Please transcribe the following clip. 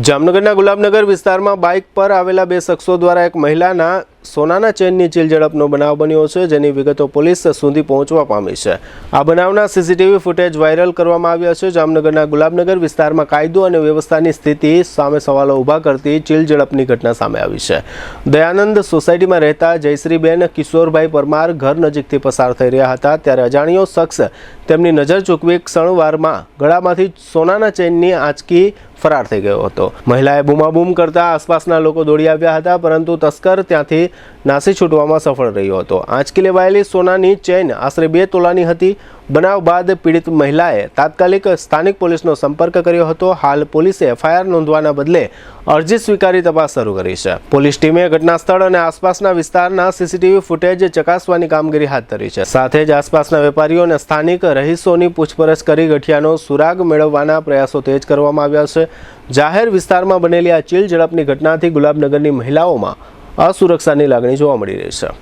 જામનગરના ગુલાબનગર વિસ્તારમાં બાઇક પર આવેલા બે શખ્સો દ્વારા એક મહિલાના સોનાના ચેનની ચીલઝડપનો બનાવ બન્યો છે, જેની વિગતો પોલીસ સુધી પહોંચવા પામી છે। આ બનાવના સીસીટીવી ફૂટેજ વાયરલ કરવામાં આવ્યા છે। જામનગરના ગુલાબનગર વિસ્તારમાં કાયદો અને વ્યવસ્થાની સ્થિતિ સામે સવાલો ઊભા કરતી ચીલઝડપની ઘટના સામે આવી છે। દયાનંદ સોસાયટીમાં રહેતા જયશ્રીબેન કિશોરભાઈ પરમાર ઘર નજીકથી પસાર થઈ રહ્યા હતા, ત્યારે અજાણ્યો શખ્સ તેમની નજર ચૂકવી ક્ષણવારમાં ગળામાંથી સોનાના ચેનની આંચકી ફરાર થઈ ગયો હતો। મહિલાએ બૂમાબૂમ કરતા આસપાસના લોકો દોડી આવ્યા હતા, પરંતુ તસ્કર ત્યાંથી નાસી છૂટવામાં સફળ રહ્યો હતો। આંચકી લેવાયેલી સોનાની ચેન આશરે 2 તોલાની હતી। બનાવ બાદ પીડિત મહિલાએ તાત્કાલિક સ્થાનિક પોલીસનો સંપર્ક કર્યો હતો। હાલ પોલીસે એફઆઈઆર નોંધવાના બદલે અરજી સ્વીકારી તપાસ શરૂ કરી છે। પોલીસ ટીમે ઘટના સ્થળ અને આસપાસના વિસ્તારના સીસીટીવી ફૂટેજ ચકાસવાની કામગીરી હાથ ધરી છે। સાથે જ આસપાસના વેપારીઓ અને સ્થાનિક રહીશોની પૂછપરછ કરી ગઠિયાનો સુરાગ મેળવવાના પ્રયાસો તેજ કરવામાં આવ્યા છે। જાહેર વિસ્તારમાં બનેલી આ ચીલઝડપની ઘટનાથી ગુલાબનગરની મહિલાઓમાં અસુરક્ષાની લાગણી જોવા મળી રહી છે।